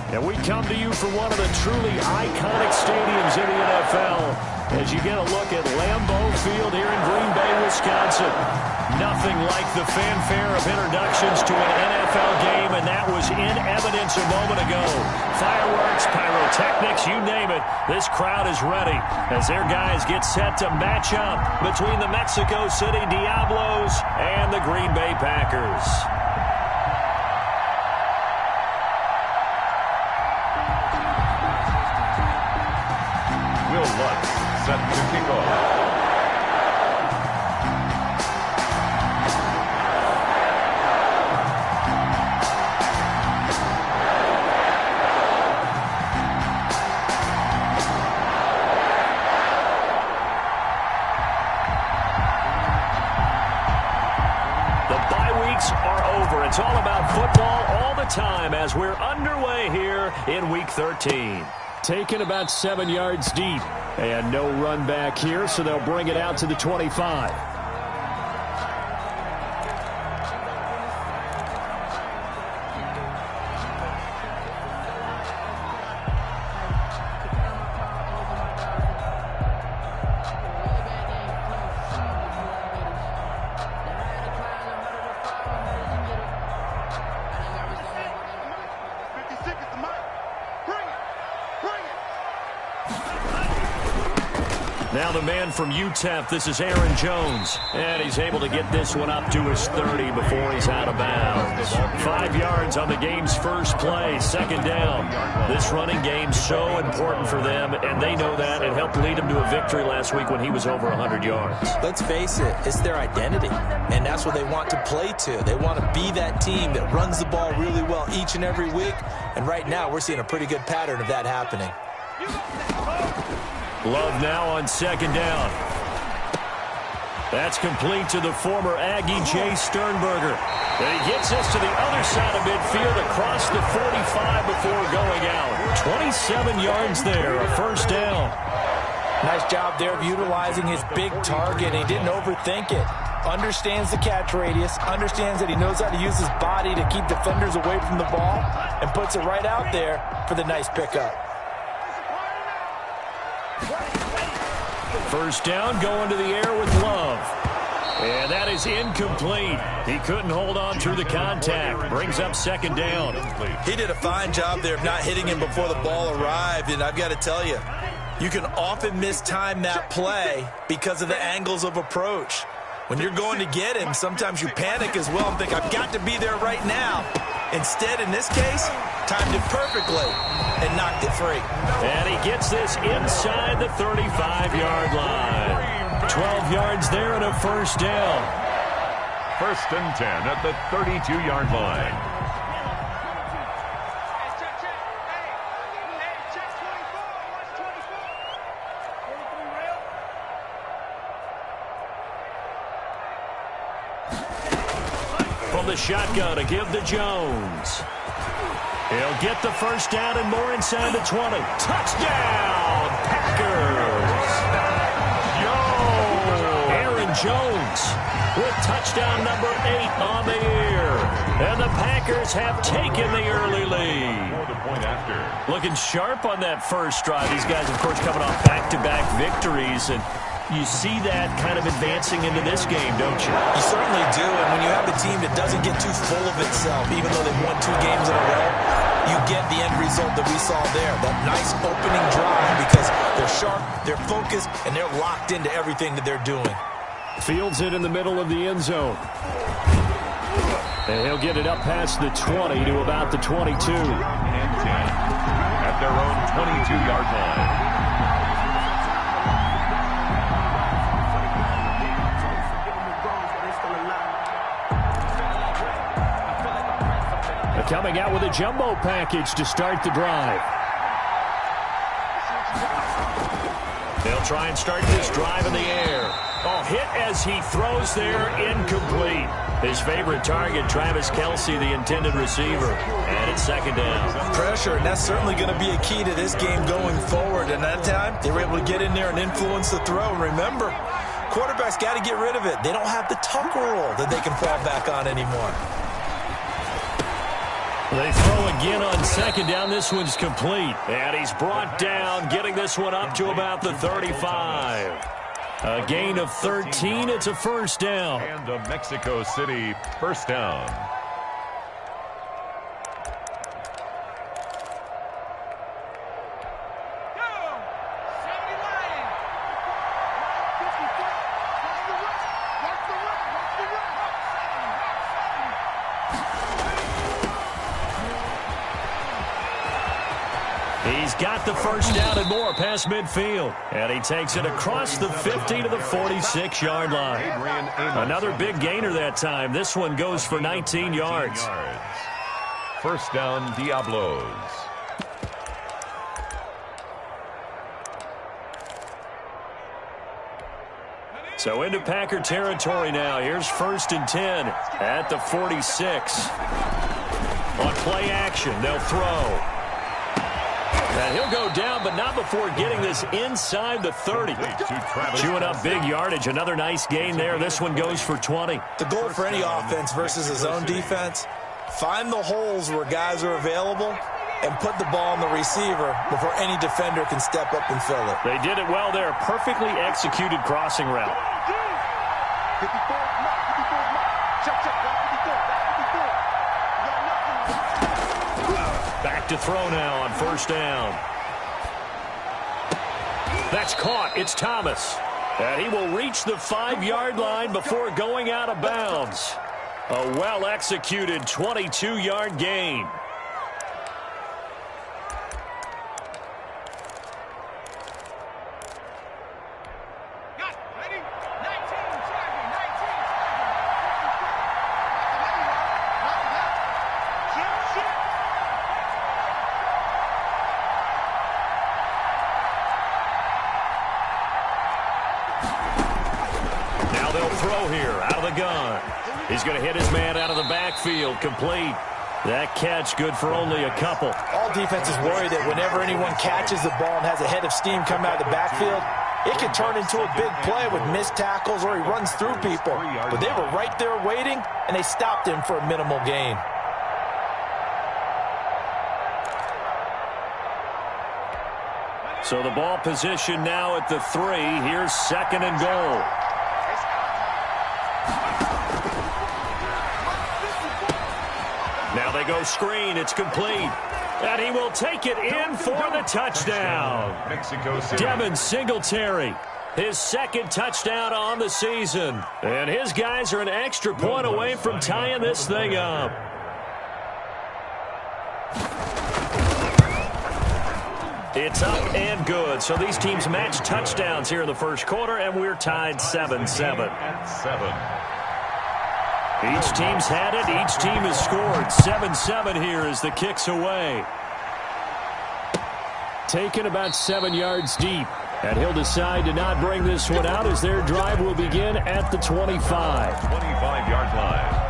And we come to you from one of the truly iconic stadiums in the NFL as you get a look at Lambeau Field here in Green Bay, Wisconsin. Nothing like the fanfare of introductions to an NFL game, and that was in evidence a moment ago. Fireworks, pyrotechnics, you name it. This crowd is ready as their guys get set to match up between the Mexico City Diablos and the Green Bay Packers. Set to kick off. The bye weeks are over. It's all about football all the time as we're underway here in Week 13. Taken about 7 yards deep. And no run back here, so they'll bring it out to the 25. Now the man from UTEP, this is Aaron Jones. And he's able to get this one up to his 30 before he's out of bounds. 5 yards on the game's first play, second down. This running game's so important for them, and they know that. It helped lead them to a victory last week when he was over 100 yards. Let's face it, it's their identity, and that's what they want to play to. They want to be that team that runs the ball really well each and every week, and right now we're seeing a pretty good pattern of that happening. Love now on second down. That's complete to the former Aggie, Jay Sternberger. And he gets us to the other side of midfield across the 45 before going out. 27 yards there, a first down. Nice job there of utilizing his big target. He didn't overthink it. Understands the catch radius, understands that he knows how to use his body to keep defenders away from the ball, and puts it right out there for the nice pickup. First down, going to the air with Love. And that is incomplete. He couldn't hold on through the contact. Brings up second down. He did a fine job there of not hitting him before the ball arrived, and I've got to tell you, you can often mistime that play because of the angles of approach. When you're going to get him, sometimes you panic as well and think, I've got to be there right now. Instead, in this case, timed it perfectly and knocked it free. And he gets this inside the 35-yard line. 12 yards there and a first down. First and 10 at the 32-yard line. From the shotgun to give to Jones. He'll get the first down and more inside the 20. Touchdown, Packers! Aaron Jones with touchdown number 8 on the year. And the Packers have taken the early lead. Looking sharp on that first drive. These guys, of course, coming off back-to-back victories, and you see that kind of advancing into this game, don't you? You certainly do, and when you have a team that doesn't get too full of itself, even though they've won 2 games in a row, you get the end result that we saw there, that nice opening drive, because they're sharp, they're focused, and they're locked into everything that they're doing. Fields it in the middle of the end zone. And he'll get it up past the 20 to about the 22. And 10 at their own 22-yard line. Coming out with a jumbo package to start the drive. They'll try and start this drive in the air. Oh, hit as he throws there, incomplete. His favorite target, Travis Kelce, the intended receiver. And it's second down. Pressure, and that's certainly going to be a key to this game going forward. And that time, they were able to get in there and influence the throw. Remember, quarterbacks got to get rid of it. They don't have the tuck rule that they can fall back on anymore. They throw again on second down. This one's complete. And he's brought down, getting this one up to about the 35. A gain of 13. It's a first down. And a Mexico City first down. He's got the first down and more past midfield. And he takes it across the 50 to the 46-yard line. Another big gainer that time. This one goes for 19 yards. First down, Diablos. So into Packer territory now. Here's 1st and 10 at the 46. On play action, they'll throw. And he'll go down, but not before getting this inside the 30. Chewing up big yardage. Another nice gain there. This one goes for 20. The goal for any offense versus a zone defense, find the holes where guys are available and put the ball on the receiver before any defender can step up and fill it. They did it well there. Perfectly executed crossing route. Back to throw now on first down. That's caught. It's Thomas. And he will reach the 5-yard line before going out of bounds. A well-executed 22-yard gain. He's going to hit his man out of the backfield. Complete. That catch good for only a couple. All defenses worry that whenever anyone catches the ball and has a head of steam come out of the backfield, it can turn into a big play with missed tackles or he runs through people. But they were right there waiting, and they stopped him for a minimal gain. So the ball position now at the 3. Here's 2nd and goal. Now they go screen. It's complete. And he will take it in for the touchdown. Devin Singletary, his 2nd touchdown on the season. And his guys are an extra point away from tying this thing up. It's up and good. So these teams match touchdowns here in the first quarter, and we're tied 7-7. Each team's had it. Each team has scored. 7-7 here as the kick's away. Taken about 7 yards deep. And he'll decide to not bring this one out as their drive will begin at the 25. 25-yard line.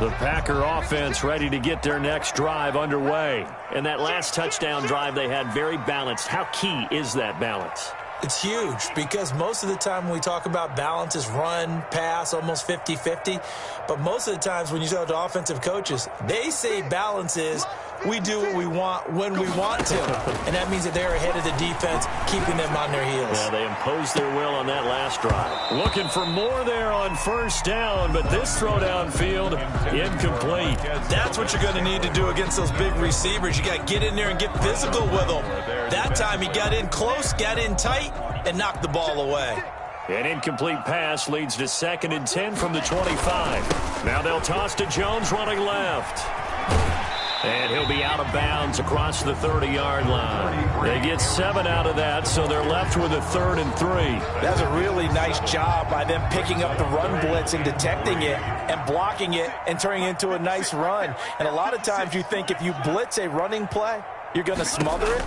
The Packer offense ready to get their next drive underway. And that last touchdown drive they had very balanced. How key is that balance? It's huge because most of the time when we talk about balance is run, pass, almost 50-50. But most of the times when you talk to offensive coaches, they say balance is we do what we want when we want to. And that means that they're ahead of the defense, keeping them on their heels. Yeah, they imposed their will on that last drive. Looking for more there on first down, but this throw downfield, incomplete. That's what you're going to need to do against those big receivers. You got to get in there and get physical with them. That time he got in close, got in tight, and knocked the ball away. An incomplete pass leads to 2nd and 10 from the 25. Now they'll toss to Jones running left. And he'll be out of bounds across the 30-yard line. They get 7 out of that, so they're left with a 3rd and 3. That's a really nice job by them picking up the run blitz and detecting it and blocking it and turning it into a nice run. And a lot of times you think if you blitz a running play, you're going to smother it.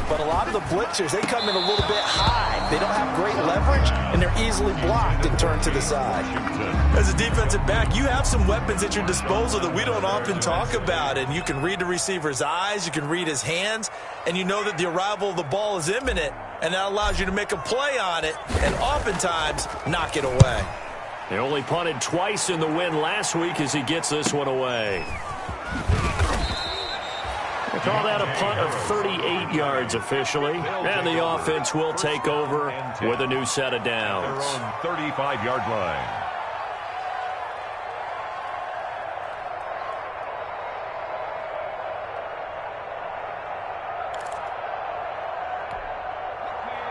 But a lot of the blitzers, they come in a little bit high. They don't have great leverage, and they're easily blocked and turned to the side. As a defensive back, you have some weapons at your disposal that we don't often talk about. And you can read the receiver's eyes, you can read his hands, and you know that the arrival of the ball is imminent. And that allows you to make a play on it and oftentimes knock it away. They only punted twice in the win last week as he gets this one away. We'll call that a punt of 38 yards officially. And the offense will take over with a new set of downs. 35-yard line.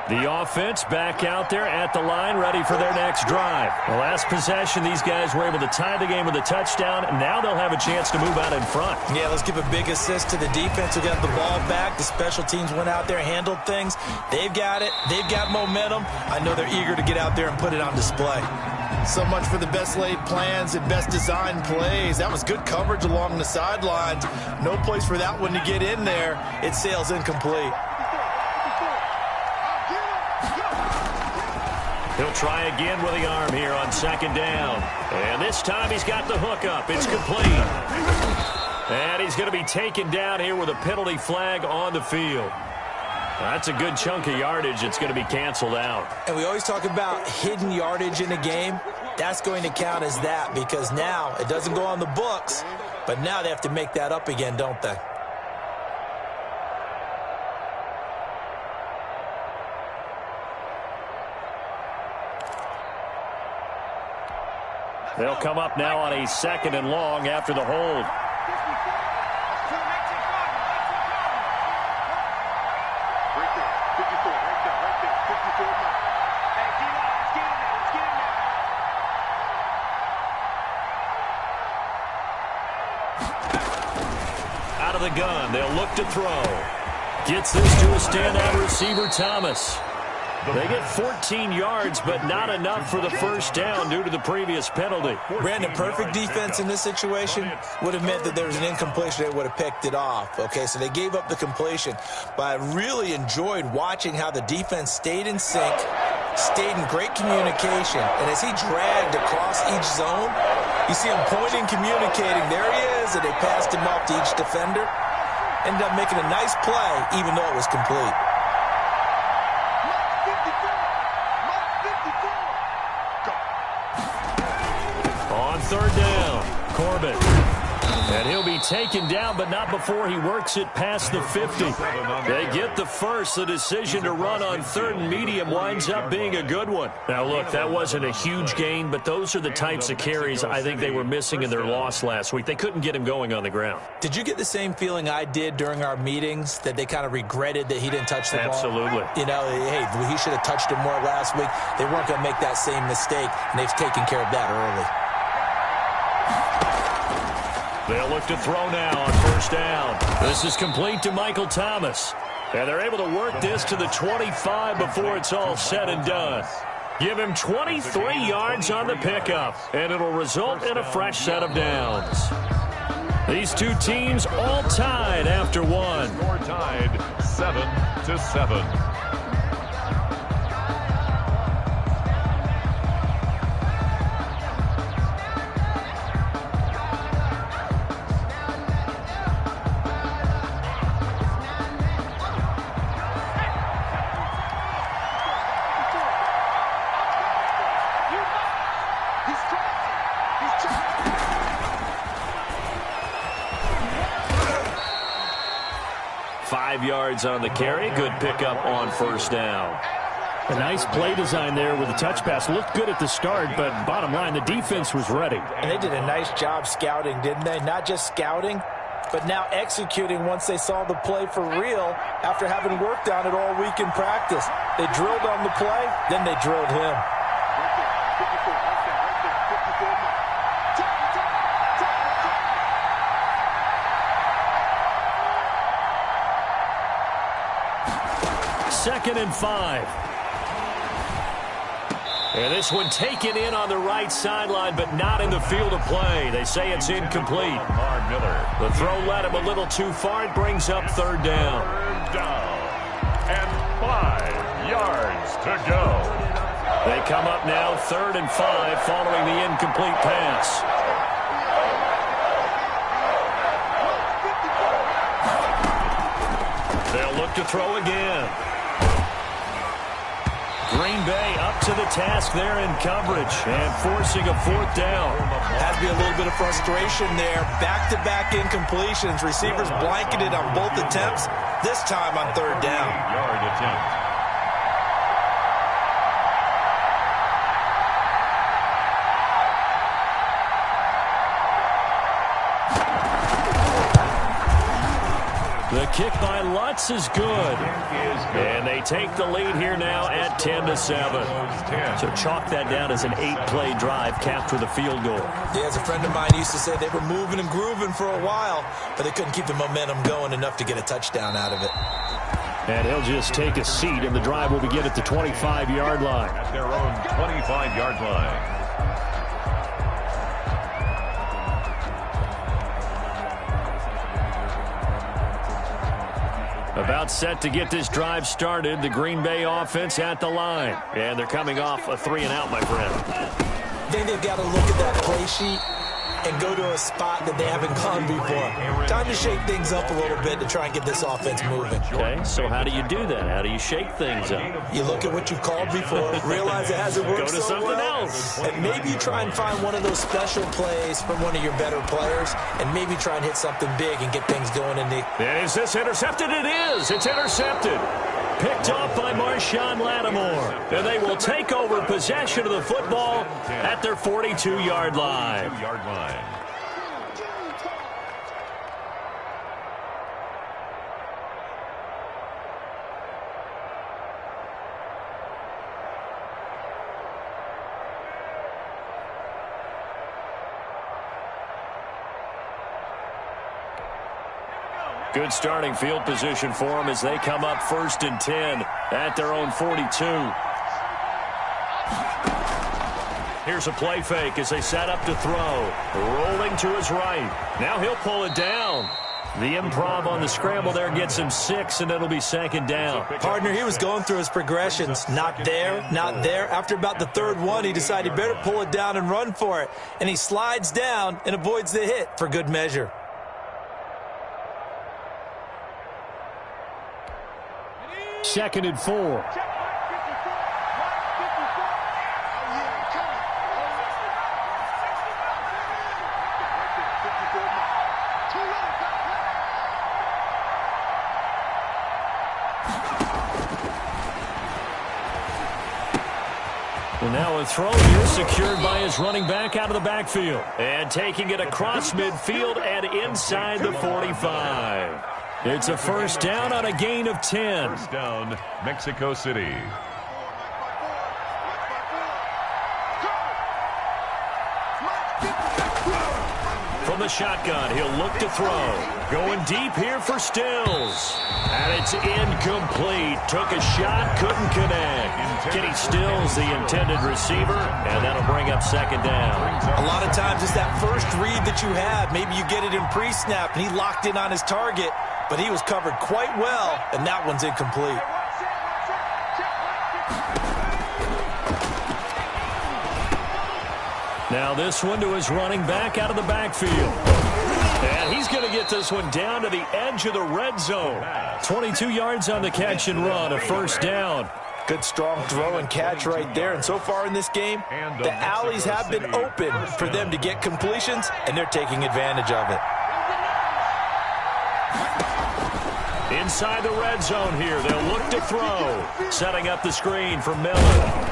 The offense back out there at the line, ready for their next drive. The last possession, these guys were able to tie the game with a touchdown, and now they'll have a chance to move out in front. Yeah, let's give a big assist to the defense who got the ball back. The special teams went out there, handled things. They've got it. They've got momentum. I know they're eager to get out there and put it on display. So much for the best laid plans and best designed plays. That was good coverage along the sidelines. No place for that one to get in there. It sails incomplete. He'll try again with the arm here on second down. And this time he's got the hook up. It's complete. And he's going to be taken down here with a penalty flag on the field. That's a good chunk of yardage. It's going to be canceled out. And we always talk about hidden yardage in a game. That's going to count as that because now it doesn't go on the books, but now they have to make that up again, don't they? They'll come up now on a second and long after the hold. Out of the gun, they'll look to throw. Gets this to a standout receiver, Thomas. They get 14 yards, but not enough for the first down due to the previous penalty. Brandon, perfect defense in this situation would have meant that there was an incompletion. They would have picked it off. Okay, so they gave up the completion. But I really enjoyed watching how the defense stayed in sync, stayed in great communication. And as he dragged across each zone, you see him pointing, communicating. There he is, and they passed him off to each defender. Ended up making a nice play, even though it was complete. Third down, Corbett. And he'll be taken down, but not before he works it past the 50. They get the first. The decision to run on third and medium winds up being a good one. Now, look, that wasn't a huge gain, but those are the types of carries I think they were missing in their loss last week. They couldn't get him going on the ground. Did you get the same feeling I did during our meetings, that they kind of regretted that he didn't touch the ball? Absolutely. You know, hey, he should have touched him more last week. They weren't going to make that same mistake, and they've taken care of that early. They'll look to throw now on first down. This is complete to Michael Thomas. And they're able to work this to the 25 before it's all said and done. Give him 23 yards on the pickup, and it'll result in a fresh set of downs. These two teams all tied after one. Score tied 7-7. Yards on the carry. Good pickup on first down. A nice play design there with the touch pass. Looked good at the start, but bottom line, the defense was ready. And they did a nice job scouting, didn't they? Not just scouting, but now executing once they saw the play for real after having worked on it all week in practice. They drilled on the play, then they drilled him. Second and 5. And this one taken in on the right sideline, but not in the field of play. They say it's incomplete. The throw led him a little too far. It brings up third down. Third down. And 5 yards to go. They come up now 3rd and 5 following the incomplete pass. They'll look to throw again. Green Bay up to the task there in coverage and forcing a 4th down. Has to be a little bit of frustration there. Back-to-back incompletions. Receivers blanketed on both attempts. This time on 3rd down. 8-yard attempt. The kick by Lutz is good. And they take the lead here now at 10-7. So chalk that down as an 8-play drive capped with a field goal. Yeah, as a friend of mine used to say, they were moving and grooving for a while, but they couldn't keep the momentum going enough to get a touchdown out of it. And he'll just take a seat, and the drive will begin at the 25-yard line. At their own 25-yard line. About set to get this drive started, the Green Bay offense at the line. And they're coming off a 3-and-out, my friend. I think they've got to look at that play sheet and go to a spot that they haven't gone before. Time to shake things up a little bit to try and get this offense moving. Okay, so how do you do that? How do you shake things up? You look at what you've called before, realize it hasn't worked Go to so something well, else. and maybe you try and find one of those special plays from one of your better players, and maybe try and hit something big and get things going in the... And is this intercepted? It is. It's intercepted. Picked off by Marshawn Lattimore. And they will take over possession of the football at their 42-yard line. Good starting field position for them as they come up 1st and 10 at their own 42. Here's a play fake as they set up to throw. Rolling to his right. Now he'll pull it down. The improv on the scramble there gets him 6, and it'll be 2nd down. Partner, he was going through his progressions. Not there, not there. After about the 3rd one, he decided he better pull it down and run for it. And he slides down and avoids the hit for good measure. 2nd and 4. Well, now a throw here secured by his running back out of the backfield. And taking it across midfield and inside the 45. It's a 1st down on a gain of 10. 1st down, Mexico City. From the shotgun, he'll look to throw. Going deep here for Stills. And it's incomplete. Took a shot, couldn't connect. Kenny Stills, the intended receiver, and that'll bring up 2nd down. A lot of times it's that first read that you have. Maybe you get it in pre-snap, and he locked in on his target, but he was covered quite well, and that one's incomplete. Now this one to his running back out of the backfield. And he's going to get this one down to the edge of the red zone. 22 yards on the catch and run, a 1st down. Good strong throw and catch right there. And so far in this game, the alleys have been open for them to get completions, and they're taking advantage of it. Inside the red zone here, they'll look to throw. Setting up the screen for Miller.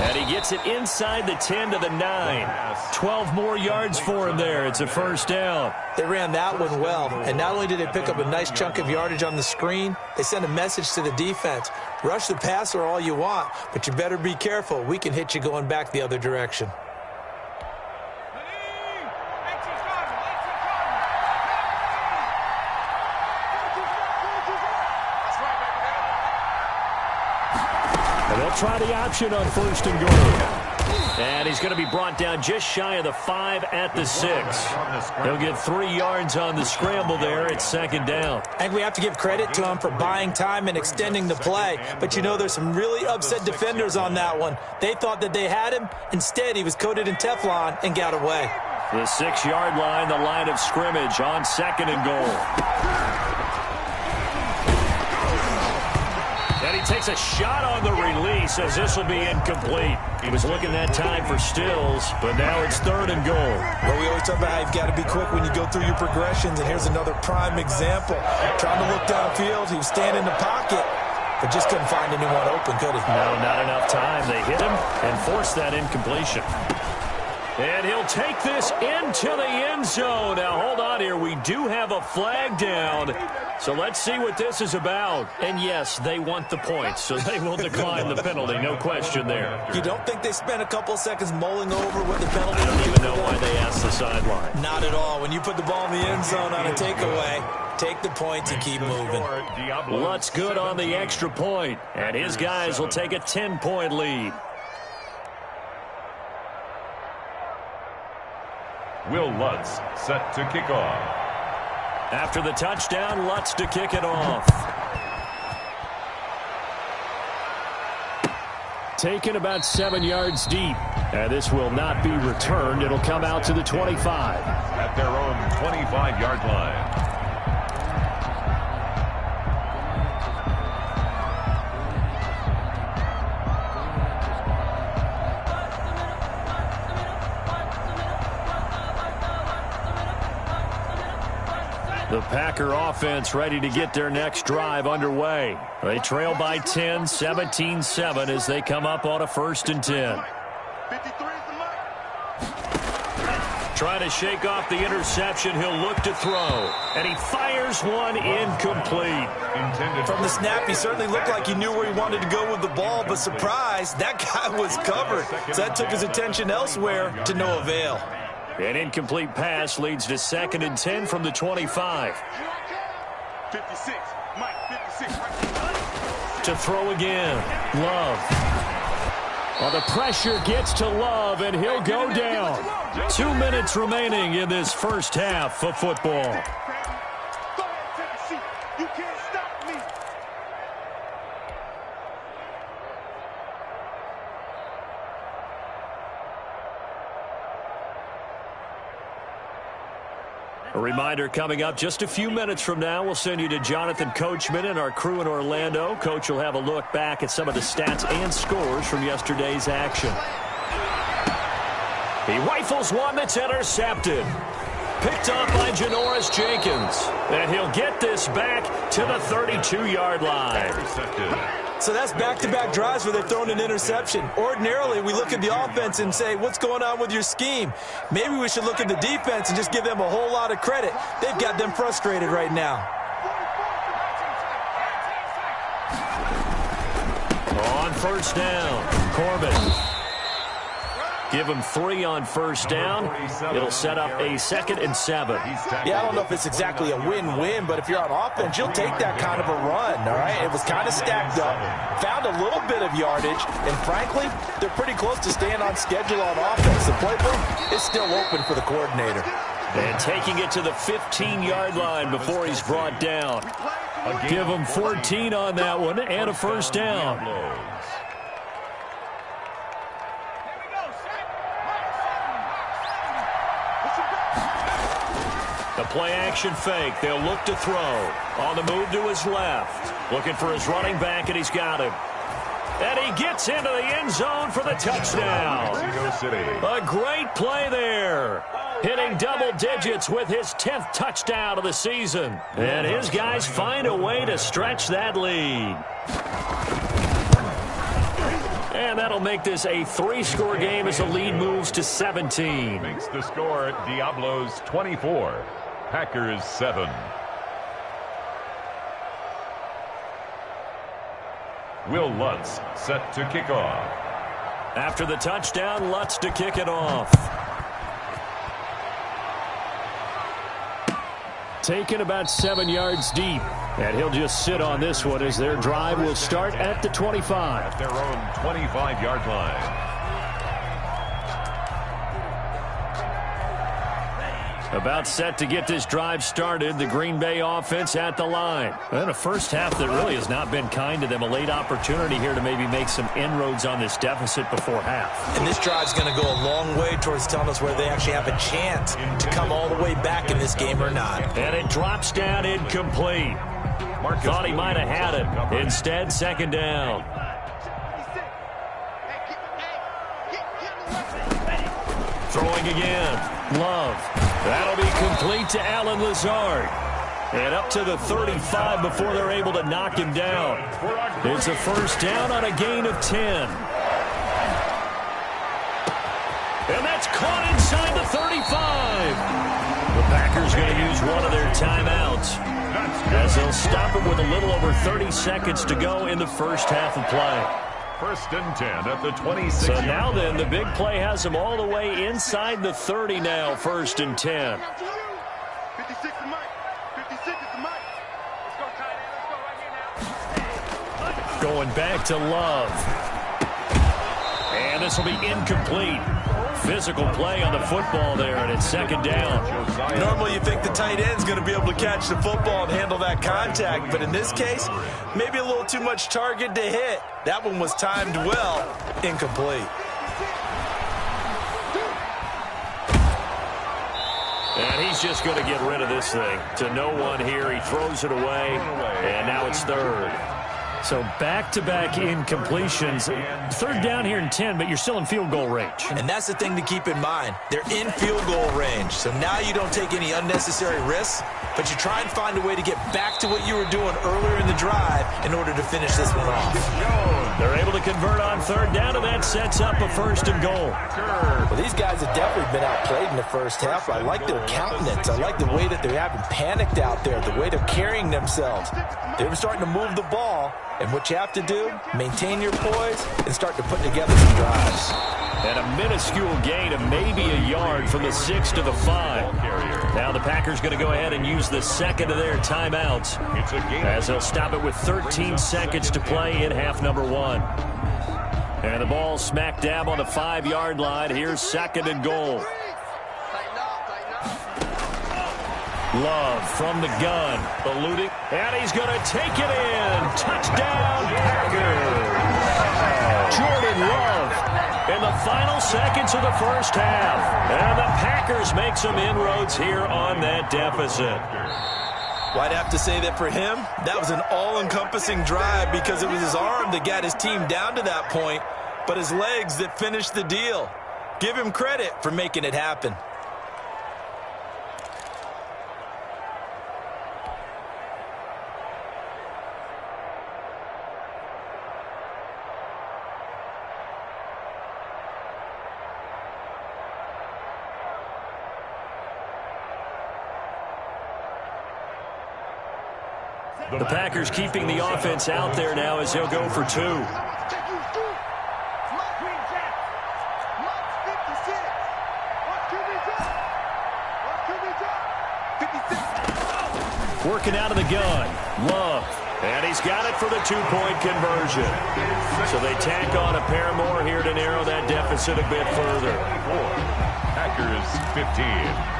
And he gets it inside the 10 to the 9. 12 more yards for him there. It's a 1st down. They ran that one well. And not only did they pick up a nice chunk of yardage on the screen, they sent a message to the defense. Rush the passer all you want, but you better be careful. We can hit you going back the other direction. And they'll try the option on 1st and goal. And he's going to be brought down just shy of the 5 at the 6. He'll get 3 yards on the scramble there. It's 2nd down. I think we have to give credit to him for buying time and extending the play. But, you know, there's some really upset defenders on that one. They thought that they had him. Instead, he was coated in Teflon and got away. The 6-yard line, the line of scrimmage on 2nd and goal. And he takes a shot on the release as this will be incomplete. He was looking that time for Stills, but now it's 3rd and goal. Well, we always talk about how you've got to be quick when you go through your progressions, and here's another prime example. Trying to look downfield, he was standing in the pocket, but just couldn't find anyone open, could he? No, not enough time. They hit him and forced that incompletion. And he'll take this into the end zone. Now, hold on here. We do have a flag down. So let's see what this is about. And, yes, they want the points, so they will decline the penalty. No question there. You don't think they spent a couple of seconds mulling over what the penalty I don't even know why they asked the sideline. Not at all. When you put the ball in the end zone on a takeaway, take the points and keep moving. Lutz good on the extra point, and his guys will take a 10-point lead. Will Lutz set to kick off. After the touchdown, Lutz to kick it off. Taken about 7 yards deep. And this will not be returned. It'll come out to the 25. At their own 25-yard line. The Packer offense ready to get their next drive underway. They trail by 10, 17-7 as they come up on a 1st and 10. Trying to shake off the interception. He'll look to throw. And he fires one incomplete. From the snap, he certainly looked like he knew where he wanted to go with the ball, but surprise, that guy was covered. So that took his attention elsewhere to no avail. An incomplete pass leads to 2nd and 10 from the 25. 56, Mike, 56. To throw again. Love. Well, the pressure gets to Love, and he'll go down. 2 minutes remaining in this first half of football. Go ahead, take a seat. You can't stop me. A reminder coming up just a few minutes from now. We'll send you to Jonathan Coachman and our crew in Orlando. Coach will have a look back at some of the stats and scores from yesterday's action. He rifles one that's intercepted. Picked up by Janoris Jenkins. And he'll get this back to the 32-yard line. So that's back-to-back drives where they've thrown an interception. Ordinarily, we look at the offense and say, what's going on with your scheme? Maybe we should look at the defense and just give them a whole lot of credit. They've got them frustrated right now. On 1st down, Corbin. Give him 3 on 1st down. It'll set up a 2nd and 7. Yeah, I don't know if it's exactly a win-win, but if you're on offense, you'll take that kind of a run, all right? It was kind of stacked up, found a little bit of yardage, and frankly, they're pretty close to staying on schedule on offense. The playbook is still open for the coordinator. And taking it to the 15-yard line before he's brought down. Give him 14 on that one and a 1st down. The play-action fake. They'll look to throw. On the move to his left. Looking for his running back, and he's got him. And he gets into the end zone for the touchdown. A great play there. Hitting double digits with his 10th touchdown of the season. And his guys find a way to stretch that lead. And that'll make this a 3-score game as the lead moves to 17. Makes the score Diablos 24, Packers 7. Will Lutz set to kick off. After the touchdown, Lutz to kick it off. Taken about 7 yards deep. And he'll just sit on this one as their drive will start at the 25. At their own 25-yard line. About set to get this drive started. The Green Bay offense at the line. And a first half that really has not been kind to them. A late opportunity here to maybe make some inroads on this deficit before half. And this drive's going to go a long way towards telling us whether they actually have a chance to come all the way back in this game or not. And it drops down incomplete. Thought he might have had it. Instead, second down. Throwing again. Love. That'll be complete to Alan Lazard. And up to the 35 before they're able to knock him down. It's a first down on a gain of 10. And that's caught inside the 35. The Packers going to use one of their timeouts, as they'll stop it with a little over 30 seconds to go in the first half of play. First and 10 at the 26. So now then, the big play has them all the way inside the 30 now, first and 10. 56 is Mike. 56 is Mike. Let's go, tight end. Let's go right here now. Going back to Love. And this will be incomplete. Physical play on the football there, and it's second down. Normally you think the tight end's going to be able to catch the football and handle that contact, but in this case, maybe a little too much target to hit. That one was timed well, incomplete. And he's just going to get rid of this thing. To no one here, he throws it away, and now it's third. So back-to-back incompletions. Third down here in 10, but you're still in field goal range. And that's the thing to keep in mind. They're in field goal range. So now you don't take any unnecessary risks, but you try and find a way to get back to what you were doing earlier in the drive in order to finish this one off. They're able to convert on third down, and that sets up a first and goal. Well, these guys have definitely been outplayed in the first half. I like their countenance. I like the way that they haven't panicked out there, the way they're carrying themselves. They're starting to move the ball. And what you have to do, maintain your poise and start to put together some drives. And a minuscule gain of maybe a yard from the 6 to the 5. Now the Packers going to go ahead and use the second of their timeouts, as they'll stop it with 13 seconds to play in half number 1. And the ball smack dab on the 5-yard line. Here's second and goal. Love from the gun, eluding, and he's going to take it in. Touchdown, Packers. Jordan Love in the final seconds of the first half. And the Packers make some inroads here on that deficit. Well, I'd have to say that for him, that was an all-encompassing drive because it was his arm that got his team down to that point, but his legs that finished the deal. Give him credit for making it happen. The Packers keeping the offense out there now as they'll go for 2. Working out of the gun. Love. And he's got it for the 2-point conversion. So they tack on a pair more here to narrow that deficit a bit further. Packers 15.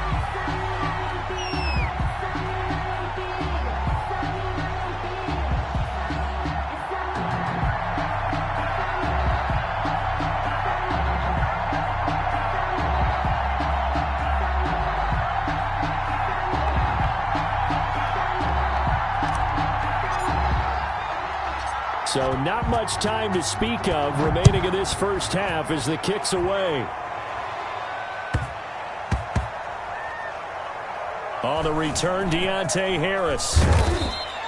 So not much time to speak of remaining in this first half as the kick's away. On the return, Deontay Harris.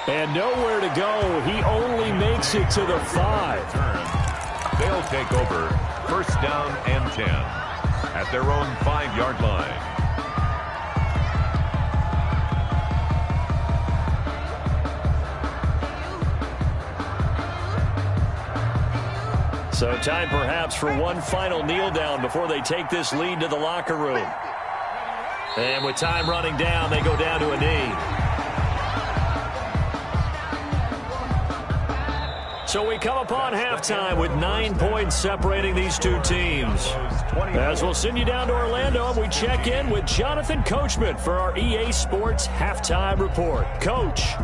And nowhere to go. He only makes it to the 5. They'll take over first down and 10 at their own 5-yard line. So time perhaps for one final kneel down before they take this lead to the locker room. And with time running down, they go down to a knee. So we come upon halftime with 9 points separating these two teams. As we'll send you down to Orlando, and we check in with Jonathan Coachman for our EA Sports Halftime Report. Coach.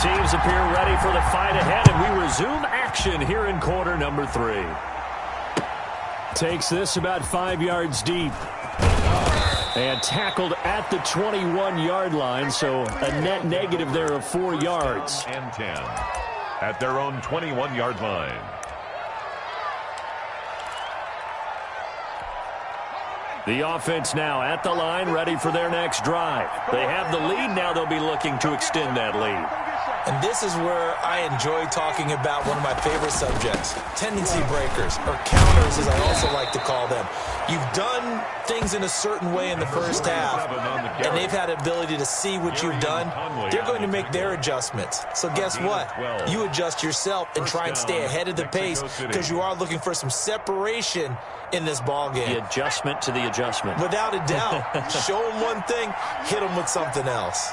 Teams appear ready for the fight ahead, and we resume action here in quarter number 3. Takes this about 5 yards deep. And tackled at the 21-yard line, so a net negative there of 4 yards. And 10 at their own 21-yard line. The offense now at the line, ready for their next drive. They have the lead. Now they'll be looking to extend that lead. And this is where I enjoy talking about one of my favorite subjects, tendency breakers, or counters as I also like to call them. You've done things in a certain way in the first half, and they've had the ability to see what you've done. They're going to make their adjustments. So guess what? You adjust yourself and try and stay ahead of the pace because you are looking for some separation in this ball game. The adjustment to the adjustment. Without a doubt. Show them one thing, hit them with something else.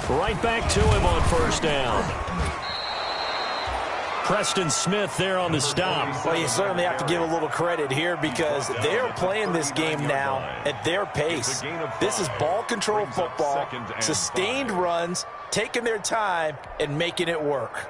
Right back to him on first down. Preston Smith there on the stop. Well, you certainly have to give a little credit here because they're playing this game now at their pace. This is ball control football, sustained runs, taking their time, and making it work.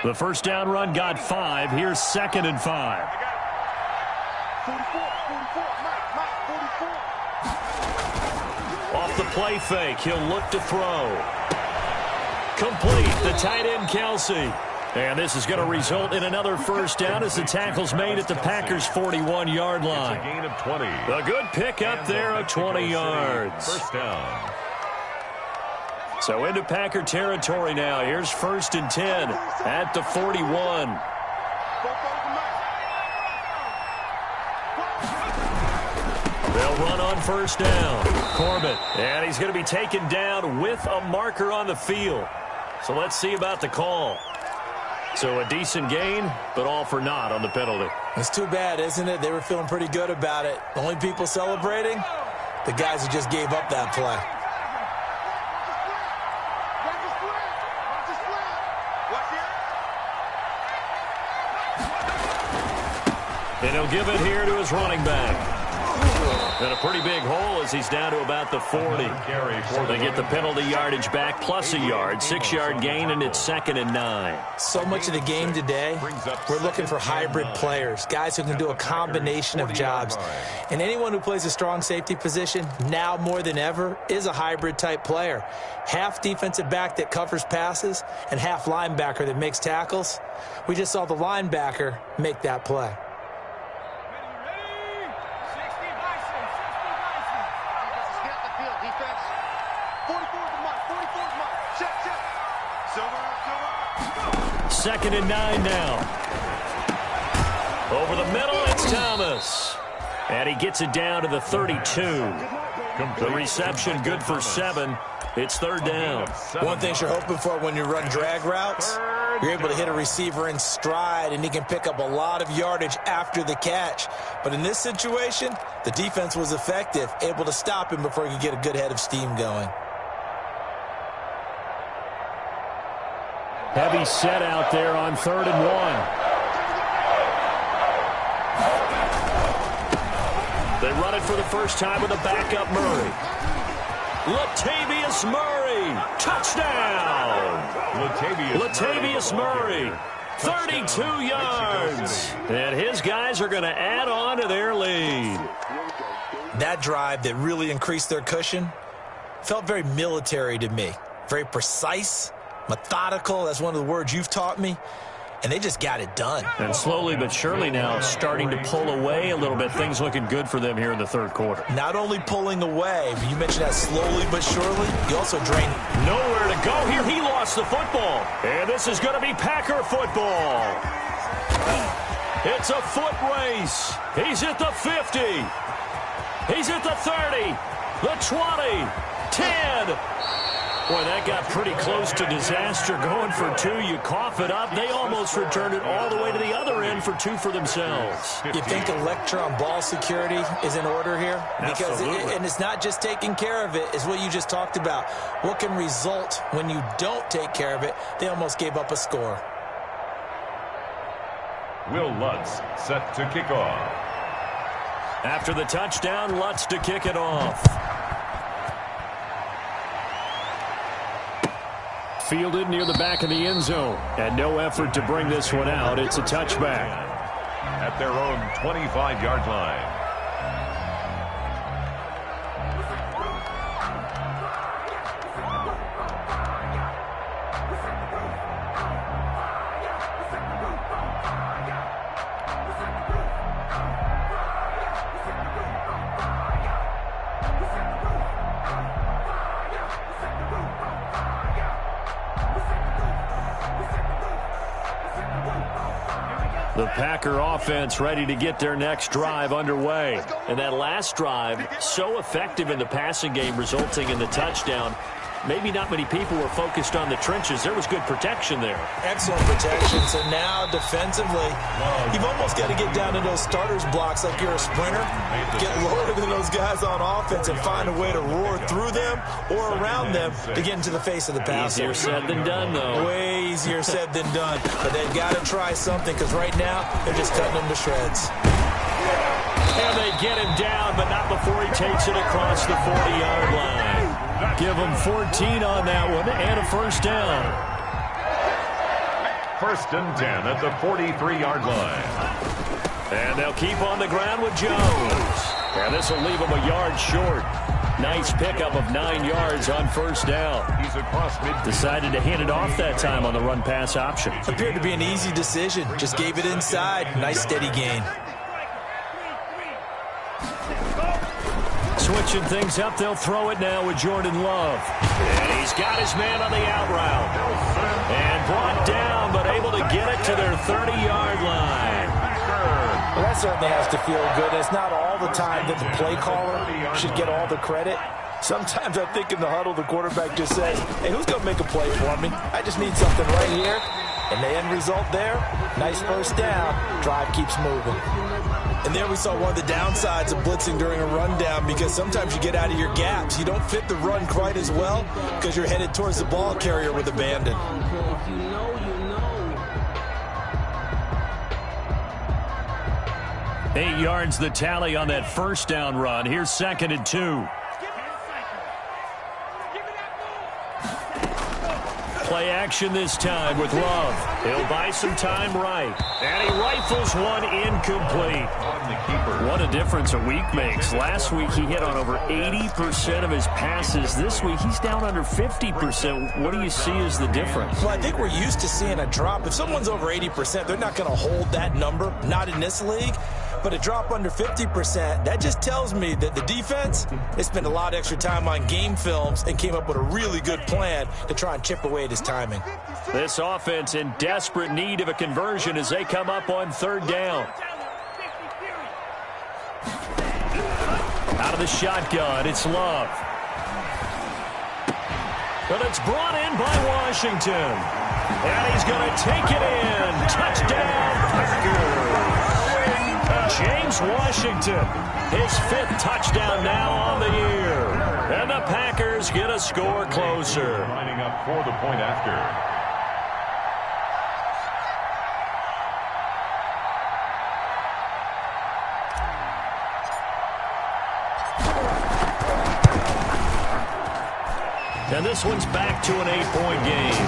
The first down run got 5. Here's 2nd and 5. 44, Mike, 44. Off the play fake, he'll look to throw. Complete, the tight end Kelsey. And this is going to result in another first down as the tackle's made at the Packers' 41-yard line. It's a gain of 20. A good pickup there of 20 yards. First down. So into Packer territory now. Here's 1st and 10 at the 41. They'll run on first down. Corbett, and he's going to be taken down with a marker on the field. So let's see about the call. So a decent gain, but all for naught on the penalty. It's too bad, isn't it? They were feeling pretty good about it. The only people celebrating, the guys who just gave up that play. And he'll give it here to his running back. And a pretty big hole as he's down to about the 40. They get the penalty yardage back plus a yard. 6-yard gain, and it's 2nd and 9. So much of the game today, we're looking for hybrid players, guys who can do a combination of jobs. And anyone who plays a strong safety position, now more than ever, is a hybrid-type player. Half defensive back that covers passes and half linebacker that makes tackles. We just saw the linebacker make that play. Second and 9 now. Over the middle, it's Thomas. And he gets it down to the 32. The reception good for 7. It's 3rd down. One thing you're hoping for when you run drag routes, you're able to hit a receiver in stride, and he can pick up a lot of yardage after the catch. But in this situation, the defense was effective, able to stop him before he could get a good head of steam going. Heavy set out there on 3rd and 1. They run it for the first time with a backup Murray. Latavius Murray, touchdown! Latavius Murray, 32 yards. And his guys are going to add on to their lead. That drive that really increased their cushion felt very military to me. Very precise, methodical. That's one of the words you've taught me. And they just got it done. And slowly but surely now starting to pull away a little bit. Things looking good for them here in the 3rd quarter. Not only pulling away, but you mentioned that slowly but surely, you also drained. Nowhere to go here. He lost the football. And this is going to be Packer football. It's a foot race. He's at the 50. He's at the 30, the 20, 10. Boy, that got pretty close to disaster. Going for two, you cough it up. They almost returned it all the way to the other end for two for themselves. You think electron ball security is in order here? Because and it's not just taking care of it. It's what you just talked about. What can result when you don't take care of it? They almost gave up a score. Will Lutz set to kick off. After the touchdown, Lutz to kick it off. Fielded near the back of the end zone. And no effort to bring this one out. It's a touchback. At their own 25-yard line. The Packer offense ready to get their next drive underway. And that last drive, so effective in the passing game, resulting in the touchdown. Maybe not many people were focused on the trenches. There was good protection there. Excellent protection. So now defensively, you've almost got to get down to those starters blocks like you're a sprinter. Get lower than those guys on offense and find a way to roar through them or around them to get into the face of the passer. Easier said than done, though. Way easier said than done. But they've got to try something because right now they're just cutting them to shreds. And they get him down, but not before he takes it across the 40-yard line. Give him 14 on that one and a first down. First and 10 at the 43-yard line. And they'll keep on the ground with Jones. And this will leave him a yard short. Nice pickup of 9 yards on first down. He's across mid. Decided to hand it off that time on the run-pass option. Appeared to be an easy decision. Just gave it inside. Nice steady gain. Switching things up, they'll throw it now with Jordan Love. And he's got his man on the out route. And brought down, but able to get it to their 30-yard line. Well, that certainly has to feel good. It's not all the time that the play caller should get all the credit. Sometimes I think in the huddle, the quarterback just says, hey, who's going to make a play for me? I just need something right here. And the end result there, nice first down. Drive keeps moving. And there we saw one of the downsides of blitzing during a rundown because sometimes you get out of your gaps. You don't fit the run quite as well because you're headed towards the ball carrier with abandon. Eight yards the tally on that first down run. Here's 2nd and 2. Play action this time with Love. He'll buy some time right. And he rifles one incomplete. What a difference a week makes. Last week he hit on over 80% of his passes. This week he's down under 50%. What do you see as the difference? Well, I think we're used to seeing a drop. If someone's over 80%, they're not going to hold that number. Not in this league. But a drop under 50%, that just tells me that the defense, they spent a lot of extra time on game films and came up with a really good plan to try and chip away at his timing. This offense in desperate need of a conversion as they come up on 3rd down. Out of the shotgun, it's Love. But it's brought in by Washington. And he's going to take it in. Touchdown, Packers. James Washington, his 5th touchdown now on the year. And the Packers get a score closer. Lining up for the point after. And this one's back to an 8-point game.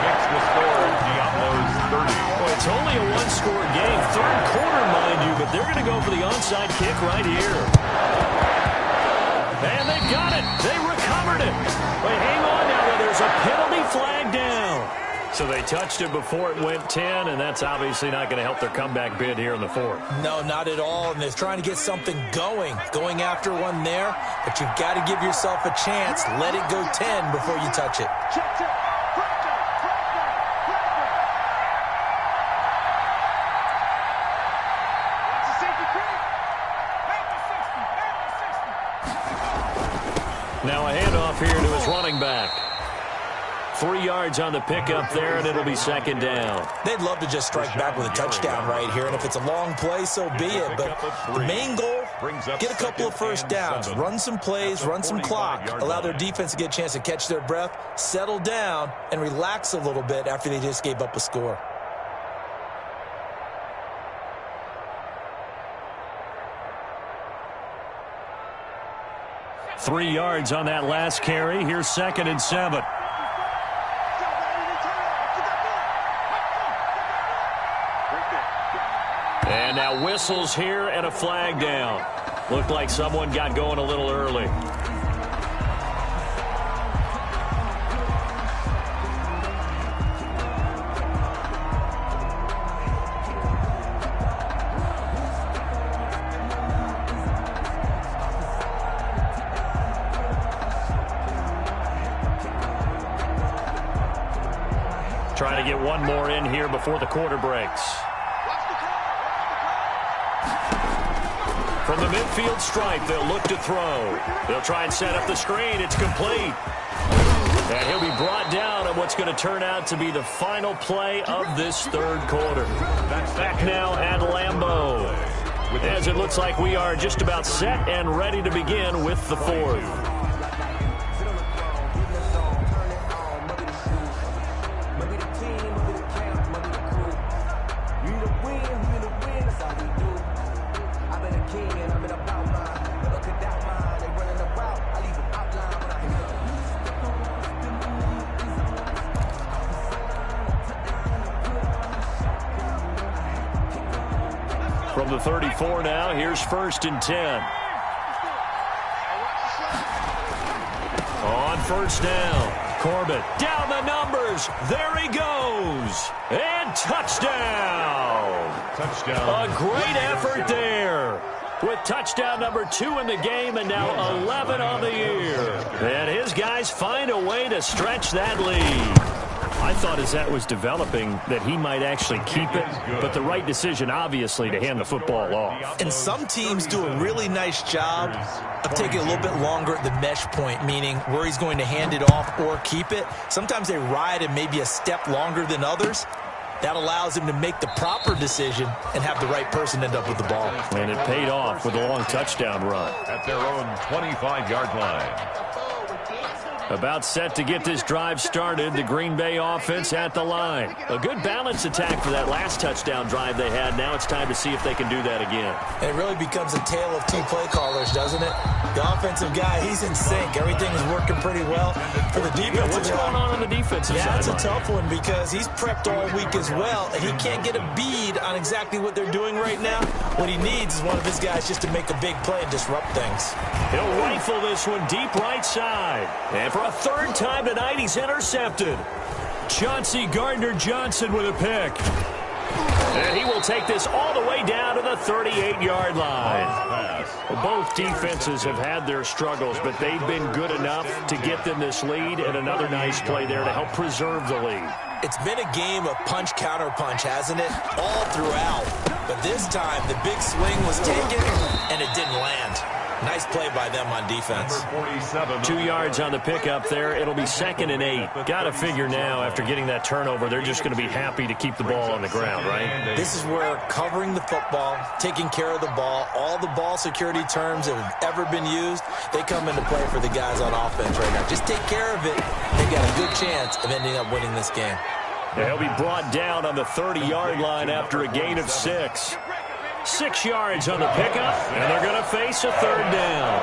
Makes the score Diablo's 30. Well, it's only a one-score game. 3rd quarter, mind you, but they're going to go for the onside kick right here. And they've got it. They recovered it. Wait, hang on now. There's a penalty flag down. So they touched it before it went 10, and that's obviously not going to help their comeback bid here in the 4th. No, not at all. And they're trying to get something going after one there. But you've got to give yourself a chance. Let it go 10 before you touch it. Now a handoff here to his running back. 3 yards on the pickup there, and it'll be second down. They'd love to just strike back with a touchdown right here, and if it's a long play, so be it. But the main goal, get a couple of first downs, run some plays, run some clock, allow their defense to get a chance to catch their breath, settle down, and relax a little bit after they just gave up a score. Three yards on that last carry. Here's 2nd and 7. And now whistles here and a flag down. Looked like someone got going a little early. Trying to get one more in here before the quarter breaks. From the midfield stripe, they'll look to throw. They'll try and set up the screen. It's complete. And he'll be brought down on what's going to turn out to be the final play of this third quarter. Back now at Lambeau, as it looks like we are just about set and ready to begin with the fourth. From the 34 now, here's 1st and 10. On first down, Corbett down the numbers. There he goes. And touchdown. A great effort there. With touchdown number 2 in the game and now 11 on the year. And his guys find a way to stretch that lead. I thought as that was developing that he might actually keep it, but the right decision, obviously, to hand the football off. And some teams do a really nice job of taking a little bit longer at the mesh point, meaning where he's going to hand it off or keep it. Sometimes they ride it maybe a step longer than others. That allows him to make the proper decision and have the right person end up with the ball. And it paid off with a long touchdown run. At their own 25-yard line. About set to get this drive started, the Green Bay offense at the line. A good balance attack for that last touchdown drive they had. Now it's time to see if they can do that again. And it really becomes a tale of two play callers, doesn't it? The offensive guy, he's in sync. Everything is working pretty well. For the defensive What's going on the defensive side? That's a tough one because he's prepped all week as well, and he can't get a bead on exactly what they're doing right now. What he needs is one of his guys just to make a big play and disrupt things. He'll rifle this one deep right side. And for a third time tonight, he's intercepted. Chauncey Gardner-Johnson with a pick. And he will take this all the way down to the 38-yard line. Both defenses have had their struggles, but they've been good enough to get them this lead, and another nice play there to help preserve the lead. It's been a game of punch-counter-punch, hasn't it? All throughout. But this time, the big swing was taken, and it didn't land. Nice play by them on defense. 2 yards on the pickup there. It'll be 2nd and 8. Got to figure now, after getting that turnover, they're just going to be happy to keep the ball on the ground, right? This is where covering the football, taking care of the ball, all the ball security terms that have ever been used, they come into play for the guys on offense right now. Just take care of it. They've got a good chance of ending up winning this game. He'll be brought down on the 30-yard line after a gain of 6. 6 yards on the pickup, and they're going to face a third down.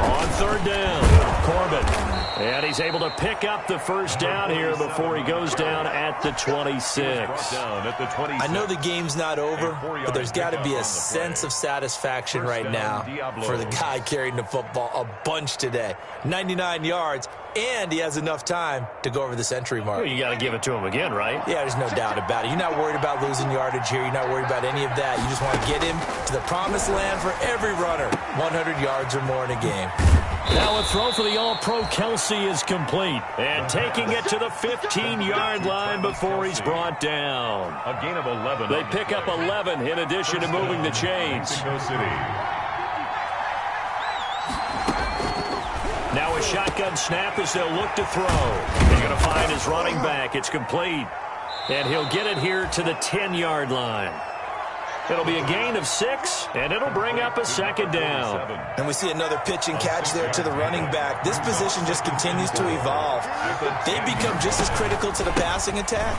On third down, Corbett. And he's able to pick up the first down here before he goes down at the 26. I know the game's not over, but there's got to be a sense of satisfaction right now for the guy carrying the football a bunch today. 99 yards, and he has enough time to go over the century mark. Well, you got to give it to him again, right? Yeah, there's no doubt about it. You're not worried about losing yardage here. You're not worried about any of that. You just want to get him to the promised land for every runner. 100 yards or more in a game. Now a throw for the All-Pro Kelsey is complete. And taking it to the 15-yard line before he's brought down. A gain of 11. They pick up 11 in addition to moving the chains. shotgun snap as they'll look to throw. He's going to find his running back. It's complete. And he'll get it here to the 10-yard line. It'll be a gain of 6, and it'll bring up a second down. And we see another pitch and catch there to the running back. This position just continues to evolve. They become just as critical to the passing attack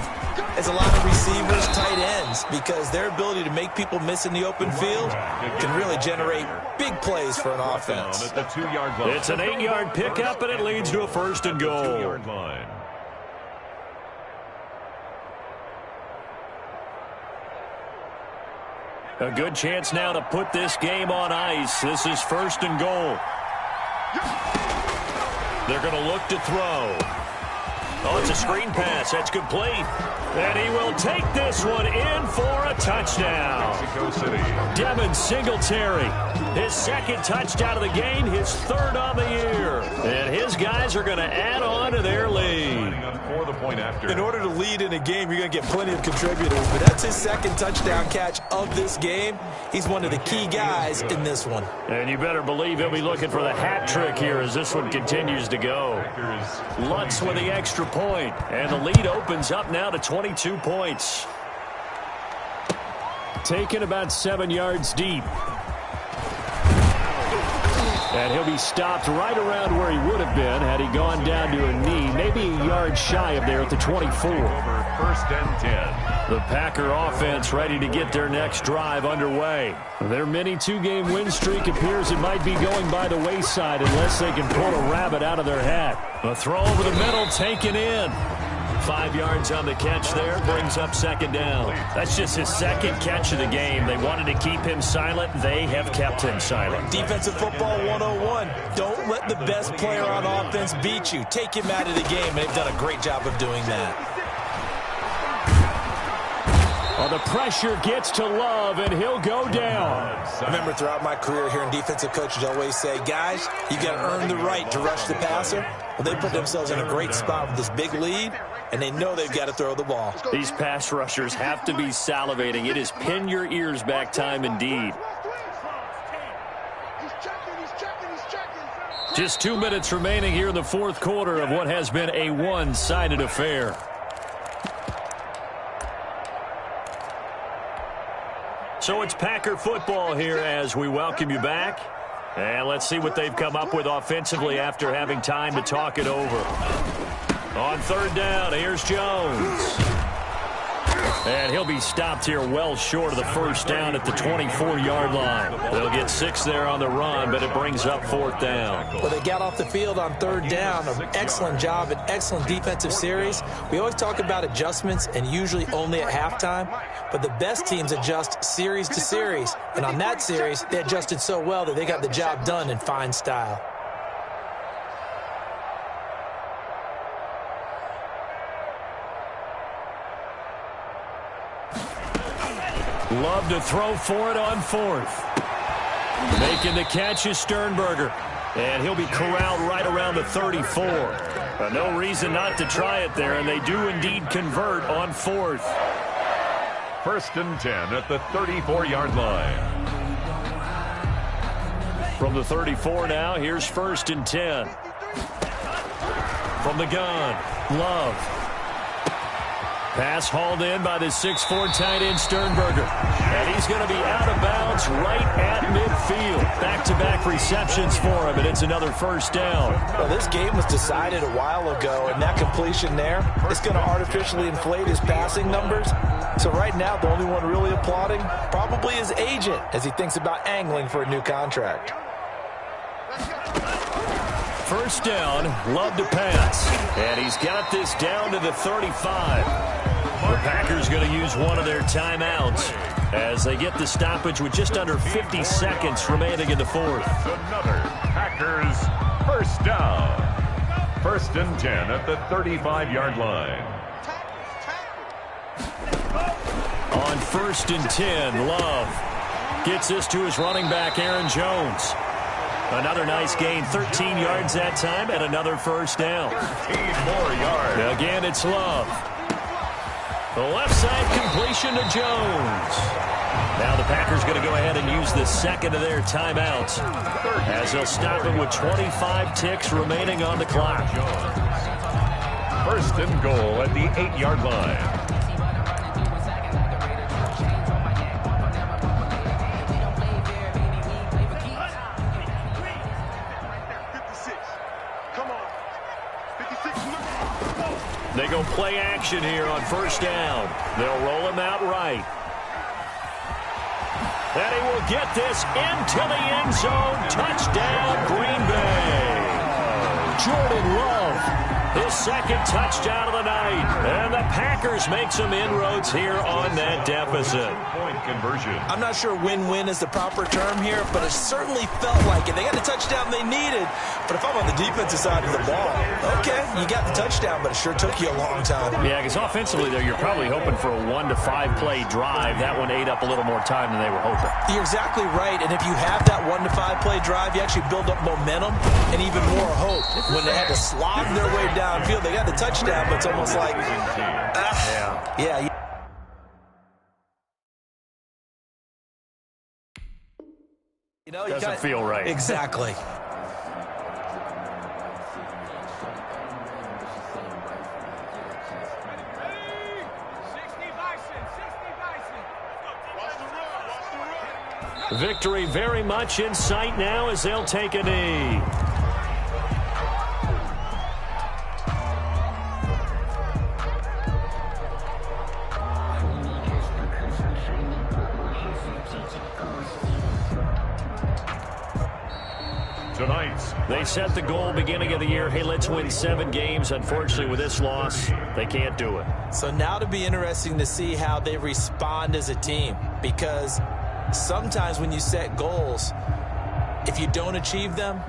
as a lot of receivers, tight ends, because their ability to make people miss in the open field can really generate big plays for an offense. It's an 8-yard pickup, and it leads to a 1st and goal. A good chance now to put this game on ice. This is 1st and goal. They're going to look to throw. Oh, it's a screen pass. That's complete. And he will take this one in for a touchdown. Devin Singletary, his 2nd touchdown of the game, his 3rd on the year. And his guys are going to add on to their lead. In order to lead in a game, you're going to get plenty of contributors, but that's his 2nd touchdown catch of this game. He's one of the key guys in this one. And you better believe he'll be looking for the hat trick here as this one continues to go. Lutz with the extra point, and the lead opens up now to 22 points. Taken about 7 yards deep. And he'll be stopped right around where he would have been had he gone down to a knee, maybe a yard shy of there at the 24. 1st and 10. The Packer offense ready to get their next drive underway. Their mini 2-game win streak appears it might be going by the wayside unless they can pull a rabbit out of their hat. A throw over the middle taken in. 5 yards on the catch there, brings up 2nd down. That's just his 2nd catch of the game. They wanted to keep him silent. They have kept him silent. Defensive football 101. Don't let the best player on offense beat you. Take him out of the game, and they've done a great job of doing that. Well, the pressure gets to Love, and he'll go down. I remember throughout my career hearing defensive coaches always say, guys, you got to earn the right to rush the passer. Well, they put themselves in a great spot with this big lead, and they know they've got to throw the ball. These pass rushers have to be salivating. It is pin your ears back time indeed. Just 2 minutes remaining here in the 4th quarter of what has been a one-sided affair. So it's Packer football here as we welcome you back. And let's see what they've come up with offensively after having time to talk it over. On 3rd down, here's Jones. And he'll be stopped here well short of the 1st down at the 24-yard line. They'll get 6 there on the run, but it brings up 4th down. Well, they got off the field on 3rd down. An excellent job, an excellent defensive series. We always talk about adjustments and usually only at halftime, but the best teams adjust series to series. And on that series, they adjusted so well that they got the job done in fine style. Love to throw for it on 4th. Making the catch is Sternberger. And he'll be corralled right around the 34. No reason not to try it there, and they do indeed convert on 4th. 1st and 10 at the 34-yard line. From the 34 now, here's 1st and 10. From the gun, Love. Pass hauled in by the 6'4" tight end Sternberger. And he's going to be out of bounds right at midfield. Back-to-back receptions for him, and it's another 1st down. Well, this game was decided a while ago, and that completion there is going to artificially inflate his passing numbers. So right now, the only one really applauding probably his agent as he thinks about angling for a new contract. 1st down, Love to pass. And he's got this down to the 35. The Packers going to use one of their timeouts as they get the stoppage with just under 50 seconds remaining in the 4th. Another Packers 1st down. 1st and 10 at the 35-yard line. On 1st and 10, Love gets this to his running back, Aaron Jones. Another nice gain, 13 yards that time, and another 1st down. 13 more yards. Again, it's Love. The left side completion to Jones. Now the Packers going to go ahead and use the second of their timeouts as they'll stop it with 25 ticks remaining on the clock. First and goal at the 8-yard line. They go play action here on first down. They'll roll him out right. And he will get this into the end zone. Touchdown, Green Bay. Jordan Love, his second touchdown of the night. And the Packers make some inroads here on that deficit. Point conversion. I'm not sure win-win is the proper term here, but it certainly felt like it. They got the touchdown they needed. But if I'm on the defensive side of the ball, okay, you got the touchdown, but it sure took you a long time. Yeah, because offensively, though, you're probably hoping for a 1 to 5 play drive. That one ate up a little more time than they were hoping. You're exactly right, and if you have that 1 to 5 play drive, you actually build up momentum and even more hope. When they had to slog their way downfield, they got the touchdown, but it's almost like, yeah. You know, doesn't feel right. Exactly. Victory very much in sight now as they'll take a knee. Tonight, they set the goal beginning of the year. Hey, let's win 7 games. Unfortunately, with this loss, they can't do it. So now to be interesting to see how they respond as a team, because sometimes when you set goals, if you don't achieve them,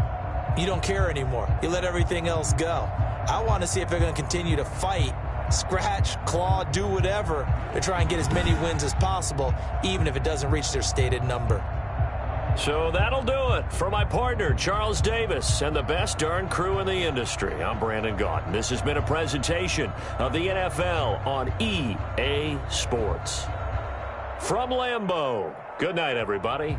you don't care anymore. You let everything else go. I want to see if they're going to continue to fight, scratch, claw, do whatever to try and get as many wins as possible, even if it doesn't reach their stated number. So that'll do it for my partner, Charles Davis, and the best darn crew in the industry. I'm Brandon Gaudin. This has been a presentation of the NFL on EA Sports. From Lambeau, good night, everybody.